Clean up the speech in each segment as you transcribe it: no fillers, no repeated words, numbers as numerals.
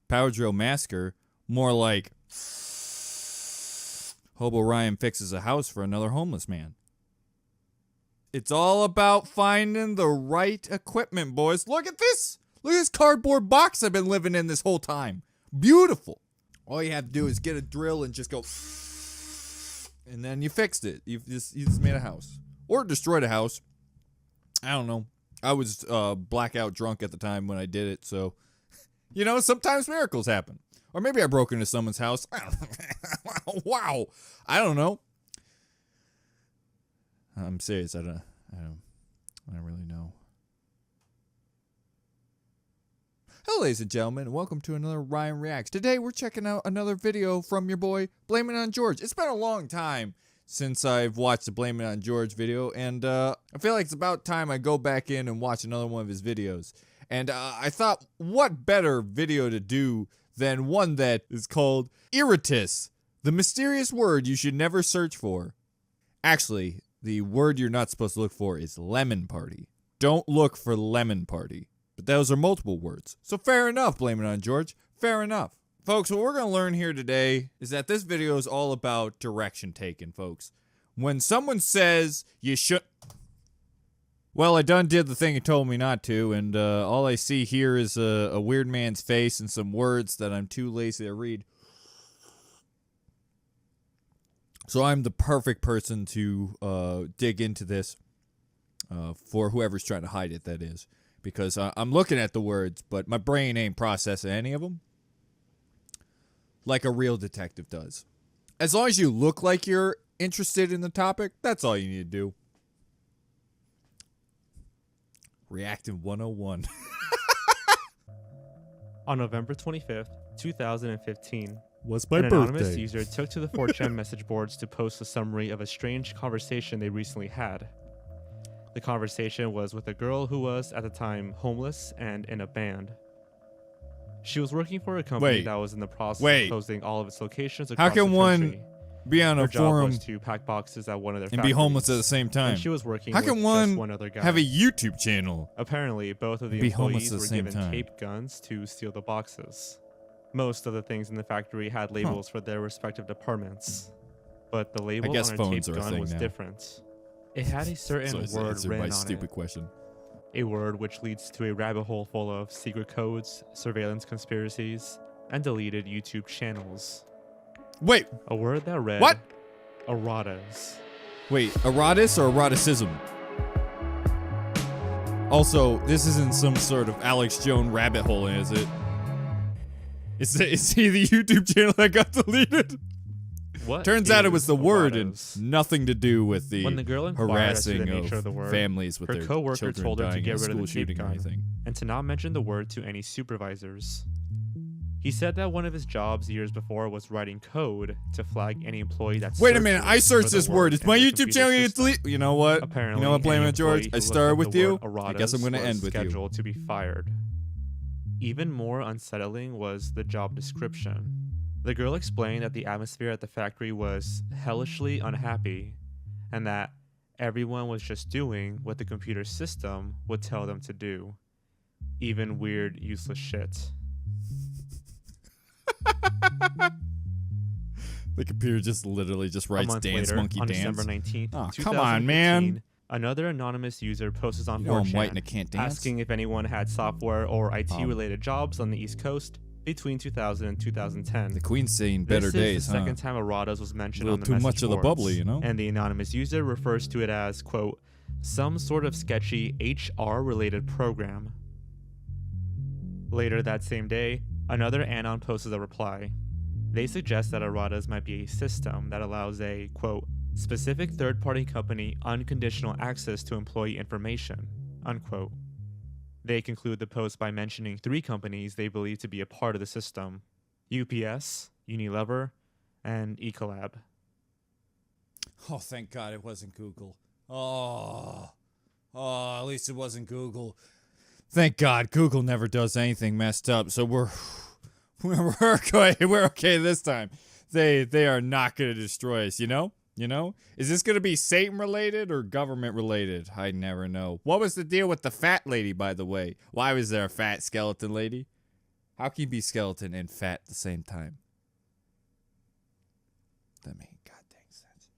Power Drill Massacre. More like Hobo Ryan fixes a house for another homeless man. It's all about finding the right equipment, boys. Look at this. Look at this cardboard box I've been living in this whole time. Beautiful. All you have to do is get a drill and just go, and then you fixed it. You just made a house. Or destroyed a house. I don't know. I was blackout drunk at the time when I did it, so, you know, sometimes miracles happen. Or maybe I broke into someone's house. I don't know. Wow. I don't know. I'm serious. I don't really know. Hello, ladies and gentlemen, and welcome to another Ryan Reacts. Today, we're checking out another video from your boy, Blameitonjorge. It's been a long time since I've watched the Blameitonjorge video, and I feel like it's about time I go back in and watch another one of his videos. And I thought, what better video to do than one that is called Erratas, the mysterious word you should never search for. Actually, the word you're not supposed to look for is lemon party. Don't look for lemon party. But those are multiple words. So fair enough, Blameitonjorge. Fair enough. Folks, what we're going to learn here today is that this video is all about direction taken, folks. When someone says you should... Well, I done did the thing he told me not to, and all I see here is a weird man's face and some words that I'm too lazy to read. So I'm the perfect person to dig into this for whoever's trying to hide it, that is. Because I'm looking at the words, but my brain ain't processing any of them like a real detective does. As long as you look like you're interested in the topic, that's all you need to do. Reacting 101. On November 25th, 2015, What's my an birthday? anonymous user took to the 4chan message boards to post a summary of a strange conversation they recently had. The conversation was with a girl who was, at the time, homeless and in a band. She was working for a company that was in the process of closing all of its locations across How can the one country. be on a Her job forum was to pack boxes at one of their and factories, be homeless at the same time? and she was working How with can just one other guy. have a YouTube channel? Apparently, both of the Be homeless employees at the were same given time. taped guns to steal the boxes. Most of the things in the factory had labels for their respective departments, but the label guess on a phones taped are a gun thing was now. different. It had a certain So word answered written my on stupid it. question. A word which leads to a rabbit hole full of secret codes, surveillance conspiracies, and deleted YouTube channels. Wait, A word that read what? Erratas. Wait, erotis or eroticism? Also, this isn't some sort of Alex Jones rabbit hole, is it? Is he the YouTube channel that got deleted? What Turns out it was the word and Erratas? nothing to do with the When the girl inquired as to harassing the nature of the of word, families with her their coworker children told her to dying get in a rid of school the tape shooting or gun anything. and to not mention the word to any supervisors. He said that one of his jobs years before was writing code to flag any employee that Wait a minute, searches I searched for the this word. It's in my the YouTube computer channel. system. You know what? Apparently, you know what, any Blameitonjorge? employee who I looked started up with the you. word I guess I'm Erratas gonna end was with you. scheduled to be fired. Even more unsettling was the job description. The girl explained that the atmosphere at the factory was hellishly unhappy, and that everyone was just doing what the computer system would tell them to do. Even weird, useless shit. The computer just literally just writes A month dance later, monkey on dance. December 19th, Oh, come on, man. another anonymous user posted on You know I'm white and I 4chan can't dance. asking if anyone had software or IT-related jobs on the East Coast between 2000 and 2010. The Queen's saying better This days, is the second time Erratas was A mentioned little on the too message much of the boards, bubbly, you know? and the anonymous user refers to it as, quote, some sort of sketchy HR-related program. Later that same day, another anon posted a reply. They suggest that Erratas might be a system that allows a, quote, specific third-party company unconditional access to employee information, unquote. They conclude the post by mentioning 3 companies they believe to be a part of the system: UPS, Unilever, and Ecolab. Oh, thank God it wasn't Google. Oh, at least it wasn't Google. Thank God, Google never does anything messed up, so we're okay. We're okay this time. They are not gonna destroy us, you know? You know? Is this gonna be Satan related or government related? I never know. What was the deal with the fat lady, by the way? Why was there a fat skeleton lady? How can you be skeleton and fat at the same time? That made goddamn sense.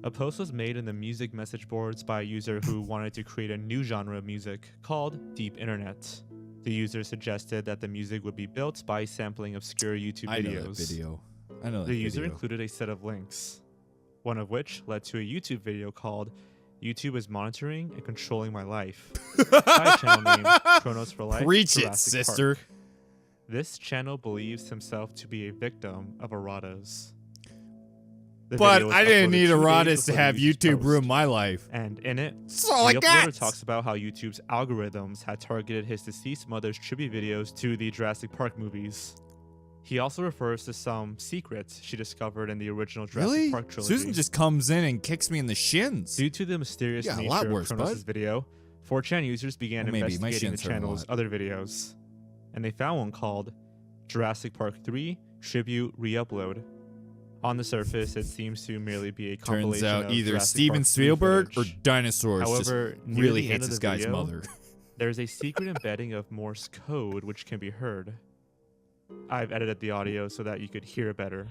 A post was made in the music message boards by a user who wanted to create a new genre of music called Deep Internet. The user suggested that the music would be built by sampling obscure YouTube videos. I know that video. I know that The user video. included a set of links, one of which led to a YouTube video called YouTube is Monitoring and Controlling My Life by a channel named Chronos for Life. Preach it, Jurassic sister. Park. This channel believes himself to be a victim of Erratas. The But video was I didn't uploaded need 2 days Erratas to before the have user's YouTube post. ruin my life. And in it, That's all I the got. uploader talks about how YouTube's algorithms had targeted his deceased mother's tribute videos to the Jurassic Park movies. He also refers to some secrets she discovered in the original Jurassic Really? Park trilogy. Susan just comes in and kicks me in the shins. Due to the mysterious Yeah, a nature lot of worse, Kronos' bud. video, 4chan users began Well, maybe. My investigating the shins hurt a channel's lot. other videos. And they found one called Jurassic Park 3 Tribute Reupload. On the surface, it seems to merely be a compilation Turns out of either Jurassic Steven Park 3 Spielberg or footage. dinosaurs However, just near really the end hates of this the guy's video, mother. There's a secret embedding of Morse code which can be heard. I've edited the audio so that you could hear it better.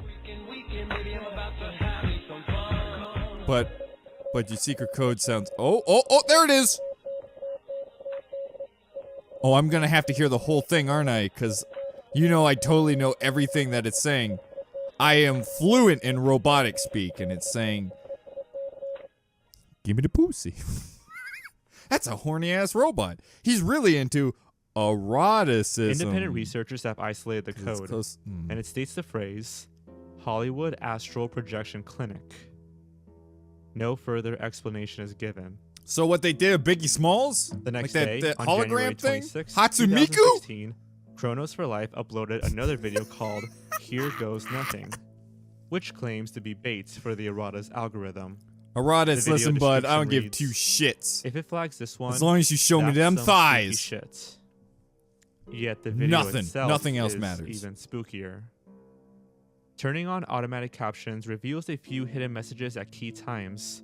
But your secret code sounds... Oh, there it is! Oh, I'm gonna have to hear the whole thing, aren't I? Because, you know, I totally know everything that it's saying. I am fluent in robotic speak, and it's saying... Give me the pussy. That's a horny-ass robot. He's really into eroticism. Independent researchers have isolated the 'Cause it's code, close- and it states the phrase, Hollywood Astral Projection Clinic. No further explanation is given. So what they did of Biggie Smalls? The next like day, that on hologram January thing? 26, Hatsumiku? 2016, Chronos for Life uploaded another video called Here Goes Nothing, which claims to be bait for the Erratas algorithm. Erratas, The video listen, bud, I don't description give two shits. If it flags this one, As long as you show me that's them some thighs. spooky shit. Yet the video itself Nothing else is matters. even spookier. Turning on automatic captions reveals a few hidden messages at key times.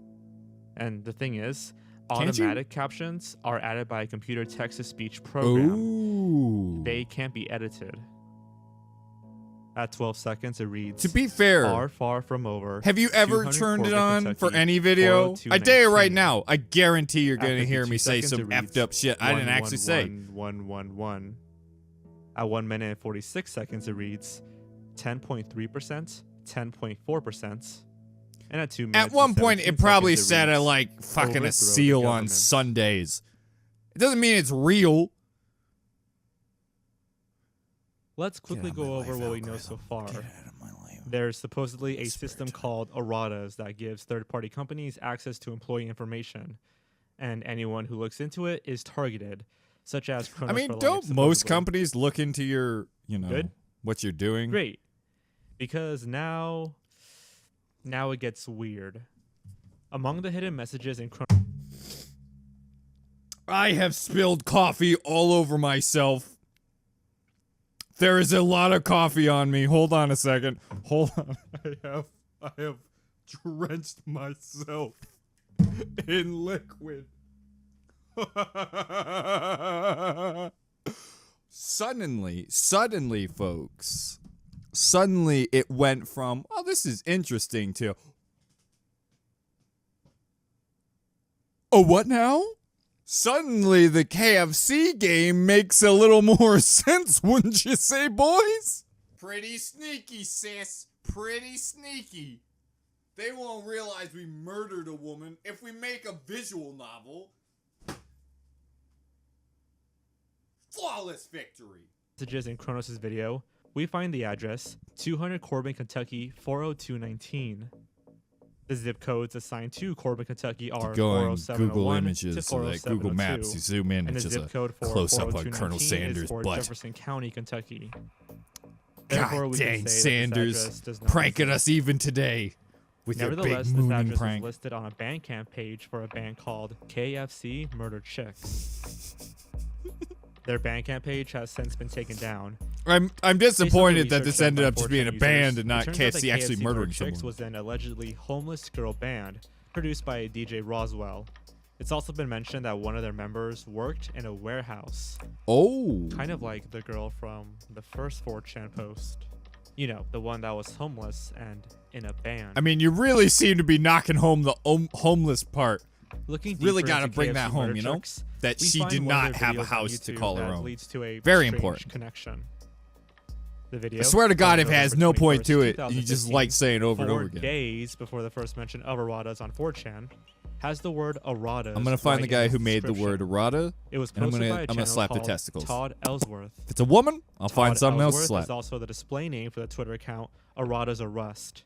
And the thing is, Can't you? automatic captions are added by a computer text-to-speech program. Ooh. They can't be edited. At 12 seconds, it reads, To be fair, far, far from over. have you ever 200 turned it Corbin, on Kentucky, for any video? 40219. I dare you right now. I guarantee you're At going to hear 52 me say seconds, some it reads, effed up shit I didn't actually say. 111. At 1 minute and 46 seconds, it reads 10.3%, 10.4%. And at 2 minutes At one and point, 17 it probably seconds, said I reads, like fucking overthrow a the seal on government. Sundays. It doesn't mean it's real. Let's quickly Get out of go my over life, what we know so algorithm. far. Get out of my life. There's supposedly a system called Erratas that gives third-party companies access to employee information, and anyone who looks into it is targeted, such as Chronos I mean, for Life, don't most supposedly. companies look into your, you know, Good. what you're doing? Great, because now it gets weird. Among the hidden messages in Chronos. I have spilled coffee all over myself. There is a lot of coffee on me. Hold on a second. Hold on. I have drenched myself in liquid. Suddenly, folks. Suddenly it went from, oh, this is interesting to, oh, what now? Suddenly, the KFC game makes a little more sense, wouldn't you say, boys? Pretty sneaky, sis. Pretty sneaky. They won't realize we murdered a woman if we make a visual novel. Flawless victory. Messages in Chronos' video, we find the address 200 Corbin, Kentucky 40219. The zip codes assigned to Corbin, Kentucky are Go on 40701 Google to Images, so that Google 40702. Maps, you zoom in, And it's the just zip a code for close-up on Colonel 40219 is Sanders' for butt. Jefferson County, Kentucky. God we can dang, say that this address Sanders, does not pranking exist. us even today with your big Nevertheless, this mooning address prank. is listed on a Bandcamp page for a band called KFC Murder Chicks. Their Bandcamp page has since been taken down. I'm disappointed Based on that the this research ended done up by just being a 4chan band users, and not it turns out that KFC actually murdering Murder Chicks someone. was an allegedly homeless girl band produced by a DJ Roswell. It's also been mentioned that one of their members worked in a warehouse, Oh. kind of like the girl from the first 4chan post. You know, the one that was homeless and in a band. I mean, you really seem to be knocking home the homeless part. Looking Really got to bring that home, you know? That she did not have a house to call her own. Leads to a Very strange important connection. The video, I swear to God, if it has no point to it, 2015, you just like saying over and over 4 again. days before the first mention of erratas on 4chan, has the word erratas. I'm gonna find the right guy in who its made the word description. errata. It was and I'm posted by a gonna channel slap the called testicles. Todd Ellsworth. If it's a woman, I'll find Todd something else to Ellsworth slap. is also the display name for the Twitter account Erratas Are Rust.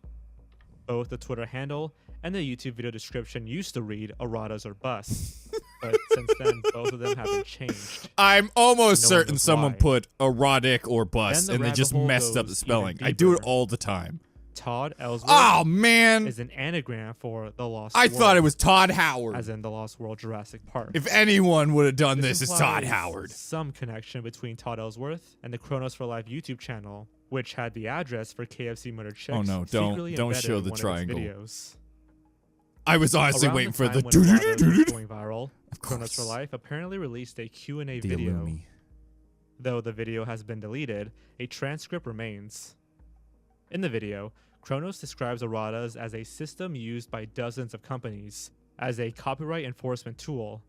Both the Twitter handle and the YouTube video description used to read Erratas Are Bust, but since then both of them have been changed. I'm almost No one certain knows someone why. put erotic or bust, Then the and they just rabbit hole messed up the goes spelling. even I do it deeper. all the time. Todd Ellsworth Oh man! is an anagram for the Lost I World, thought it was Todd Howard. as in the Lost World Jurassic Park. If anyone would have done this, it's Todd implies Howard. Some connection between Todd Ellsworth and the Chronos for Life YouTube channel, which had the address for KFC Murder Chicks. Oh, no, secretly don't embedded show in the one of its triangle. videos. I was honestly Around waiting the for time the when Erratas was do-do-do-do-do-do. going viral, Of Chronos for course. Life apparently released a Q&A The video. Illumi. Though the video has been deleted, a transcript remains. In the video, Chronos describes erratas as a system used by dozens of companies as a copyright enforcement tool,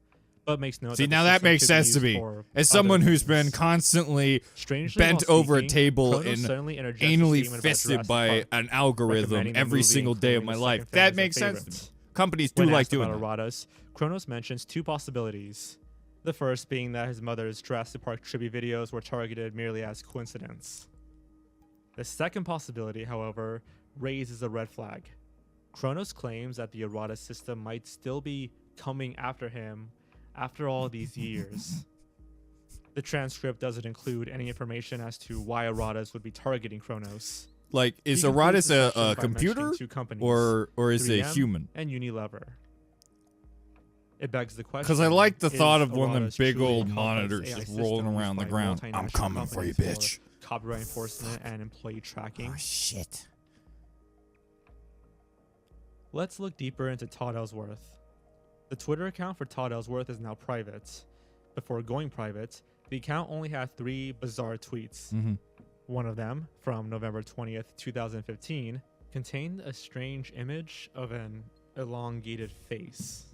but makes note See, that the now that system makes could be sense to used me. for As other someone who's things. been constantly Strangely, bent while over a speaking, table Chronos and suddenly interjects a anally statement about fisted Jurassic by Park, an algorithm recommending the every movie, single day of including my the life. second film That as a makes sense to me. favorite. Companies do When like asked doing about that. erratas, Chronos mentions two possibilities. The first being that his mother's Jurassic Park tribute videos were targeted merely as coincidence. The second possibility, however, raises a red flag. Chronos claims that the errata system might still be coming after him after all these years. The transcript doesn't include any information as to why erratas would be targeting Chronos. Like, is He concludes Erratus the a section by computer mentioning two companies, or is it 3M human? and Unilever. It begs the question. Because I like the is thought of one of them Erratas big truly a old complex monitors AI just system rolling used around the by ground. I'm multinational coming for you, companies bitch. Copyright enforcement and employee tracking. Oh shit. Let's look deeper into Todd Ellsworth. The Twitter account for Todd Ellsworth is now private. Before going private, the account only had 3 bizarre tweets. Mm-hmm. One of them, from November 20th, 2015, contained a strange image of an elongated face.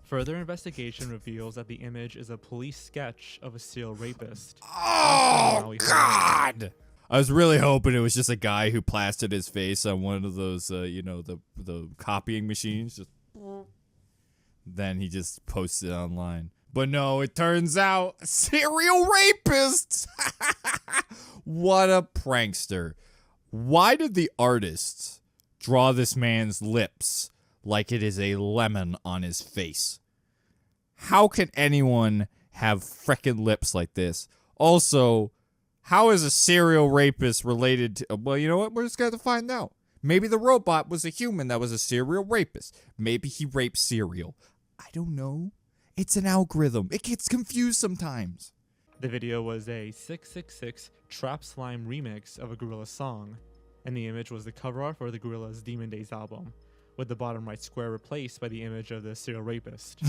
Further investigation reveals that the image is a police sketch of a serial rapist. Oh God! I was really hoping it was just a guy who plastered his face on one of those, the copying machines. Just then he just posted it online. But no, it turns out serial rapist. What a prankster! Why did the artists draw this man's lips like it is a lemon on his face? How can anyone have frickin' lips like this? Also, how is a serial rapist related to... Well, you know what? We're just going to find out. Maybe the robot was a human that was a serial rapist. Maybe he raped cereal. I don't know. It's an algorithm. It gets confused sometimes. The video was a 666 Trap Slime remix of a Gorillaz song, and the image was the cover art for the Gorillaz Demon Days album, with the bottom right square replaced by the image of the serial rapist.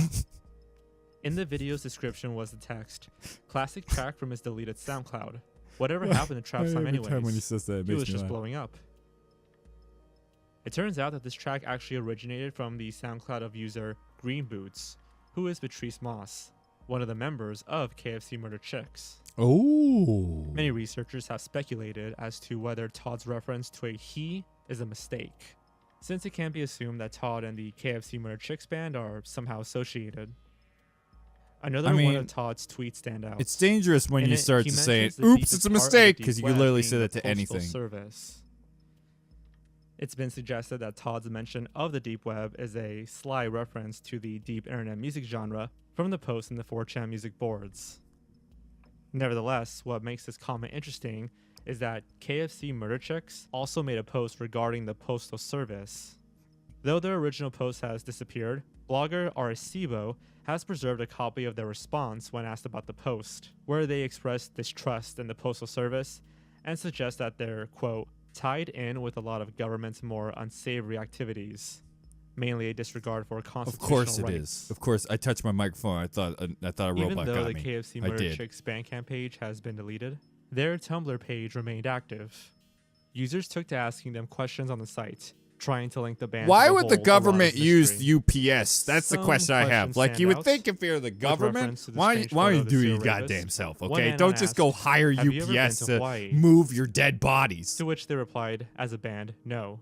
In the video's description was the text, "Classic track from his deleted SoundCloud. Whatever happened to Trap Slime anyways? Every time when he says that, it He makes was me just laugh. blowing up." It turns out that this track actually originated from the SoundCloud of user Green Boots, who is Patrice Moss, one of the members of KFC Murder Chicks. Oh. Many researchers have speculated as to whether Todd's reference to a he is a mistake, since it can be assumed that Todd and the KFC Murder Chicks band are somehow associated. Another one of Todd's tweets stand out. It's dangerous when In you it, start he to say, mentions the oops, deepest it's a part of the mistake, deep because you can web literally being say that the to Postal anything. Service. It's been suggested that Todd's mention of the deep web is a sly reference to the deep internet music genre from the post in the 4chan music boards. Nevertheless, what makes this comment interesting is that KFC Murder Chicks also made a post regarding the Postal Service. Though their original post has disappeared, blogger Arecibo has preserved a copy of their response when asked about the post, where they express distrust in the Postal Service and suggest that they're, quote, tied in with a lot of government's more unsavory activities. mainly a disregard for Of constitutional course it rights. is. Of course, I touched my microphone. I thought a robot Even though got the me. KFC I Murder did. Chicks Bandcamp page has been deleted, their Tumblr page remained active. Users took to asking them questions on the site, trying to link the band Why to the would the whole government Erratas use mystery. UPS? That's the Some question I have. questions Like, you stand would out, think if you're the government, reference to the why strange don't photo you of the do serial your rapist. goddamn self, One okay? anon Don't just go asked, hire "Have you ever been UPS to to Hawaii?" move your dead bodies. To which they replied, as a band, no.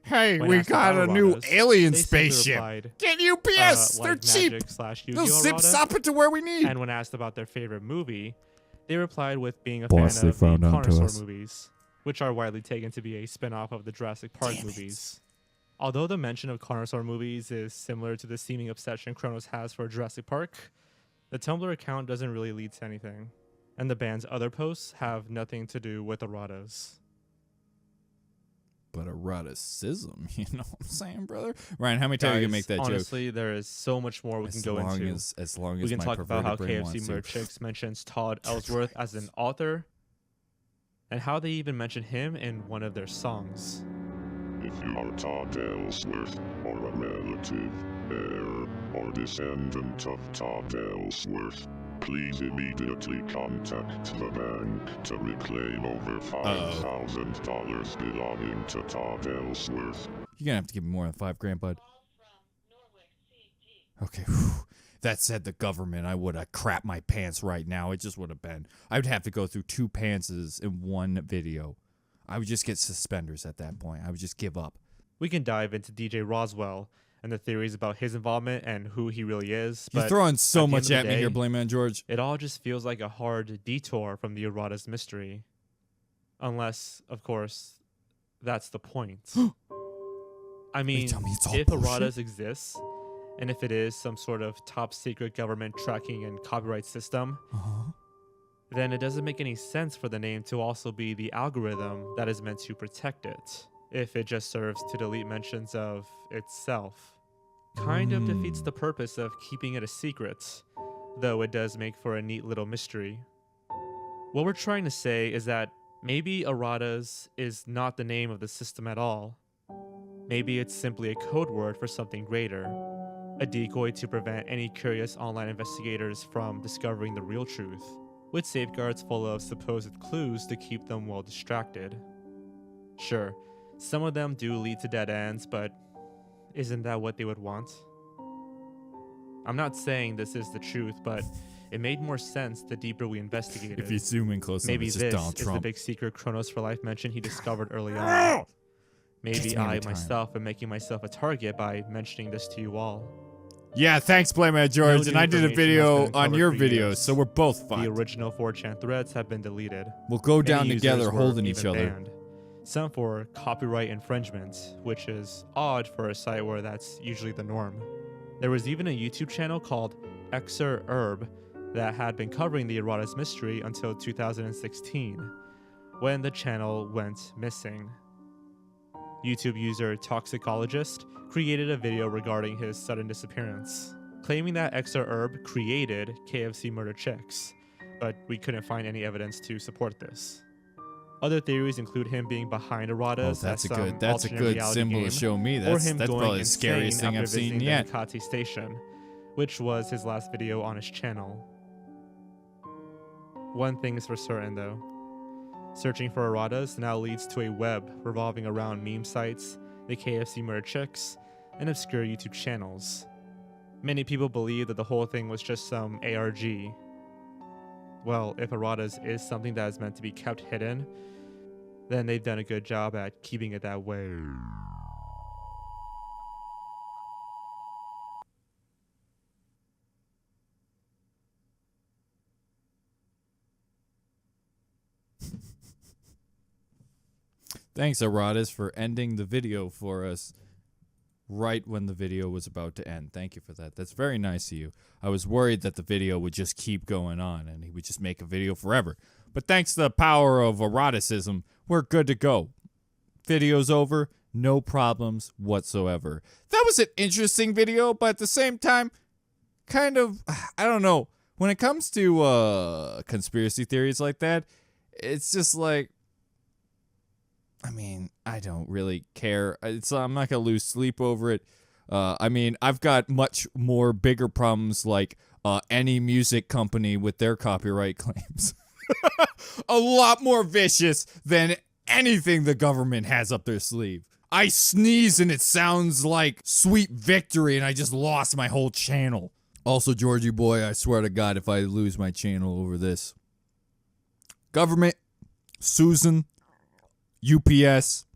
Hey, When we asked got a about new Erratas, alien they simply spaceship. replied, Get UPS. They're like cheap. Magic/Yu-Gi-Oh! They'll zip errata. stop it to where we need. And when asked about their favorite movie, they replied with being a Boss, fan they of the found out to Connoisseur us. movies, which are widely taken to be a spin-off of the Jurassic Park Damn it. movies. Although the mention of Connoisseur movies is similar to the seeming obsession Kronos has for Jurassic Park, the Tumblr account doesn't really lead to anything, and the band's other posts have nothing to do with Erratas. But eroticism, you know what I'm saying, brother? Ryan, how many times you can make that joke? Honestly, there is so much more we can go into. As long as We can my talk about how perverted brain KFC wants Murder to. Chicks mentions Todd Ellsworth as an author, and how they even mention him in one of their songs. If you are Todd Ellsworth, or a relative, heir, or descendant of Todd Ellsworth, please immediately contact the bank to reclaim over $5,000 belonging to Todd Ellsworth. You're gonna have to give me more than $5,000, bud. Okay. Whew. That said, the government, I would have crapped my pants right now. It just would have been. I would have to go through 2 pantses in one video. I would just get suspenders at that point. I would just give up. We can dive into DJ Roswell and the theories about his involvement and who he really is. You're But throwing so at the much end of at the me here, day, Blameitonjorge. it all just feels like a hard detour from the Erratas mystery. Unless, of course, that's the point. I mean, tell me it's all if bullshit? Erratas exists, and if it is some sort of top secret government tracking and copyright system, then it doesn't make any sense for the name to also be the algorithm that is meant to protect it, if it just serves to delete mentions of itself. Kind of defeats the purpose of keeping it a secret, though it does make for a neat little mystery. What we're trying to say is that maybe Erratas is not the name of the system at all. Maybe it's simply a code word for something greater, a decoy to prevent any curious online investigators from discovering the real truth, with safeguards full of supposed clues to keep them well distracted. Sure, some of them do lead to dead ends, but isn't that what they would want? I'm not saying this is the truth, but it made more sense the deeper we investigated. If you zoom in close enough, Maybe it's this just Donald is Trump. the big secret Kronos for Life mentioned he discovered early on. Gets Maybe me I every time. myself am making myself a target by mentioning this to you all. Yeah, thanks, Blameitonjorge. No and I new did a information has video been on uncovered your for videos, years. so we're both The fine. original 4chan threads have been deleted. We'll go down Many together users were holding each even other. banned, some for copyright infringement, which is odd for a site where that's usually the norm. There was even a YouTube channel called Xer Herb that had been covering the Erratas mystery until 2016, when the channel went missing. YouTube user Toxicologist created a video regarding his sudden disappearance, claiming that Xer Herb created KFC Murder Chicks, but we couldn't find any evidence to support this. Other theories include him being behind Erratas Oh, that's as a some good. That's a alternate good reality symbol game, to show me. or That's him that's going probably the insane scariest thing after I've seen visiting the yet. Makati station, which was his last video on his channel. One thing is for certain though. Searching for Erratas now leads to a web revolving around meme sites, the KFC Murder Chicks, and obscure YouTube channels. Many people believe that the whole thing was just some ARG. Well, if Erratas is something that is meant to be kept hidden, then they've done a good job at keeping it that way. Thanks, Erratas, for ending the video for us right when the video was about to end. Thank you for that. That's very nice of you. I was worried that the video would just keep going on and he would just make a video forever. But thanks to the power of eroticism, we're good to go. Video's over, no problems whatsoever. That was an interesting video, but at the same time, kind of, I don't know. When it comes to conspiracy theories like that, it's just like, I mean, I don't really care. I'm not going to lose sleep over it. I mean, I've got much more bigger problems like any music company with their copyright claims. A lot more vicious than anything the government has up their sleeve. I sneeze and it sounds like Sweet Victory and I just lost my whole channel. Also, Georgie boy, I swear to God, if I lose my channel over this. Government, Susan, UPS,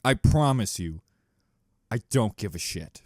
I promise you, I don't give a shit.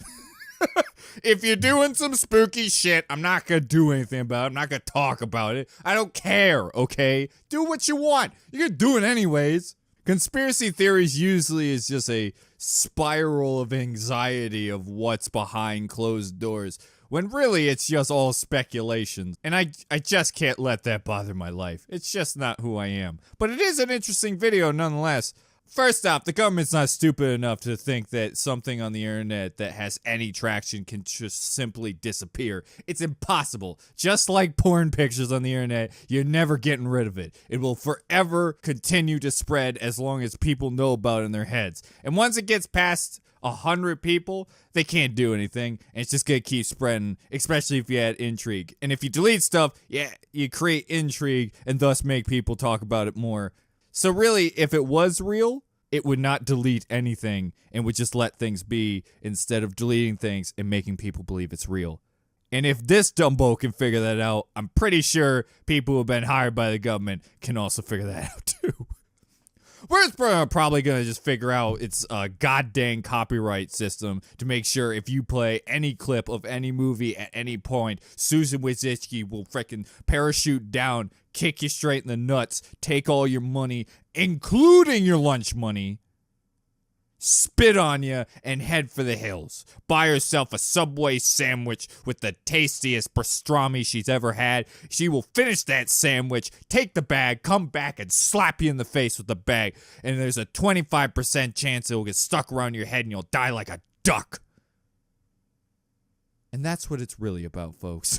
If you're doing some spooky shit, I'm not gonna do anything about it. I'm not gonna talk about it. I don't care, okay? Do what you want. You're gonna do it anyways. Conspiracy theories usually is just a spiral of anxiety of what's behind closed doors, when really it's just all speculation. And I just can't let that bother my life. It's just not who I am. But it is an interesting video nonetheless. First off, the government's not stupid enough to think that something on the internet that has any traction can just simply disappear. It's impossible. Just like porn pictures on the internet, you're never getting rid of it. It will forever continue to spread as long as people know about it in their heads. And once it gets past 100 people, they can't do anything, and it's just gonna keep spreading, especially if you add intrigue. And if you delete stuff, yeah, you create intrigue and thus make people talk about it more. So really, if it was real, it would not delete anything and would just let things be instead of deleting things and making people believe it's real. And if this Dumbo can figure that out, I'm pretty sure people who have been hired by the government can also figure that out too. We're probably going to just figure out its goddamn copyright system to make sure if you play any clip of any movie at any point, Susan Wojcicki will freaking parachute down, kick you straight in the nuts, take all your money, including your lunch money, spit on you, and head for the hills. Buy herself a Subway sandwich with the tastiest pastrami she's ever had. She will finish that sandwich, take the bag, come back, and slap you in the face with the bag. And there's a 25% chance it will get stuck around your head and you'll die like a duck. And that's what it's really about, folks.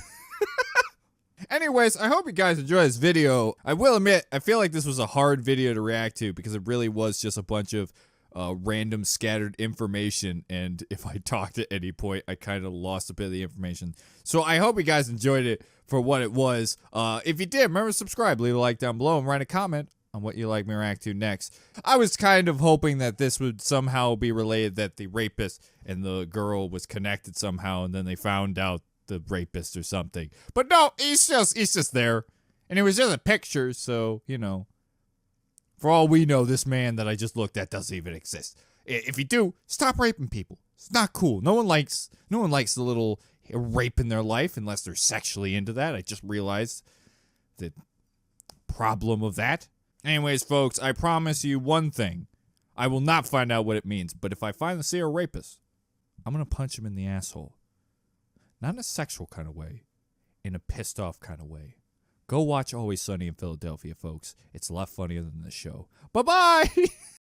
Anyways, I hope you guys enjoy this video. I will admit, I feel like this was a hard video to react to because it really was just a bunch of random scattered information, and if I talked at any point, I kind of lost a bit of the information. So I hope you guys enjoyed it for what it was. If you did, remember to subscribe, leave a like down below, and write a comment on what you'd like me to react to next. I was kind of hoping that this would somehow be related, that the rapist and the girl was connected somehow, and then they found out the rapist or something. But no, he's just there. And it was just a picture, so, you know. For all we know, this man that I just looked at doesn't even exist. If you do, stop raping people. It's not cool. No one likes the little rape in their life unless they're sexually into that. I just realized the problem of that. Anyways, folks, I promise you one thing. I will not find out what it means, but if I find the serial rapist, I'm going to punch him in the asshole. Not in a sexual kind of way, in a pissed off kind of way. Go watch Always Sunny in Philadelphia, folks. It's a lot funnier than this show. Bye-bye!